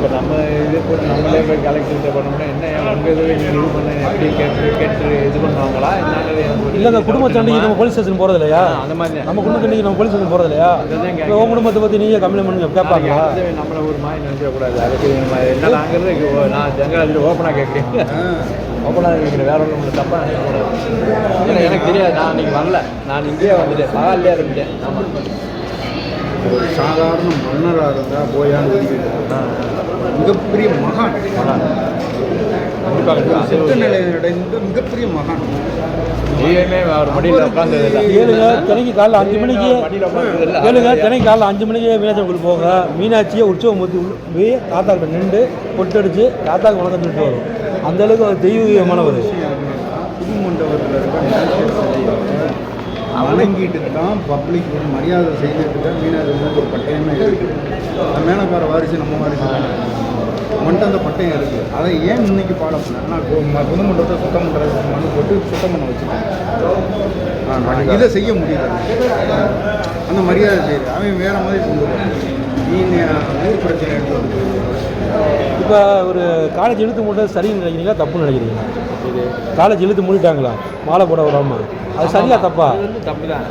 இப்போ நம்ம இது போட்டு நம்மளே போய் கலெக்டர்கிட்ட பண்ணோம்னா என்ன உங்கள் இதில் நீங்கள் இது பண்ண எப்படி கேட்டு இது பண்ணுவாங்களா என்னங்கிறது இல்லை இந்த குடும்ப சண்டைக்கு நம்ம போலீஸ் ஸ்டேஷன் போகிறது இல்லையா? அந்த மாதிரி நம்ம குடும்ப சண்டைக்கு நம்ம போலீஸ் ஸ்டேஷன் போகிறது இல்லையா? உங்கள் குடும்பத்தை பற்றி நீங்கள் கம்ப்ளைண்ட் பண்ணுங்க கேட்பாங்களா? நம்மளை ஒரு மாதிரி நினைச்சிடக்கூடாது. அதுக்கு என்ன நாங்கிறது நான் ஜங்காதில் ஓப்பனாக கேட்குறேன். ஓப்பனாக கேட்குறேன். வேற ஒன்றும் உங்களுக்கு தப்பாக நினைக்கக்கூடாது. இல்லை எனக்கு தெரியாது. நான் இன்றைக்கி வரல. நான் இங்கேயே வந்துட்டேன். பகால்லையே இருந்துட்டேன். ஆமாம். ஒரு சாதாரண மன்னராக இருந்தால் போயான்னு மிகப்பெரிய மகான். கண்டிப்பாக சித்த நிலையில் அடைந்த மிகப்பெரிய மகான். கேளுங்க, தினைக்கு காலைல 5 மணிக்கு கேளுங்க, தினைக்கு காலைல 5 மணிக்கு மீனாட்சி கோயில் போங்க. மீனாட்சியை உற்சவமூர்த்தி போய் தாத்தாக்கிட்ட நின்று பொட்டடிச்சு தாத்தாக்கு வணக்கம் சொல்லிட்டு வரும். அந்தளவுக்கு அவர் தெய்வீகமானவர். புதுமண்டபத்தில் இருக்க வணங்கிட்டு தான் பப்ளிக் ஒரு மரியாதை செய்துட்டு தான் மீனாட்சி ஒரு பட்டயமே இருக்குது. அந்த மேலக்கார வாரிசு நம்ம வாரிசு மட்டும் அந்த பட்டயம் இருக்குது. அதை ஏன் இன்னைக்கு பாடம் பண்ணால் புதுமண்டபத்தை சுத்தம் பண்ணுறது மண் போட்டு சுத்தம் பண்ண வச்சுருக்கேன். இதை செய்ய முடியல. அந்த மரியாதை செய்யுது. அவன் வேறு மாதிரி கொண்டு வரான். ஊர் பிரச்சனை எடுத்து இப்போ ஒரு காலேஜ் இழுத்து மூட்டது சரின்னு நினைக்கிறீங்களா தப்புன்னு நினைக்கிறீங்களா? இது காலேஜ் இழுத்து மூடிட்டாங்களா மாலை போட விடாமல்? அது சரியா தப்பா? தப்பு தான்.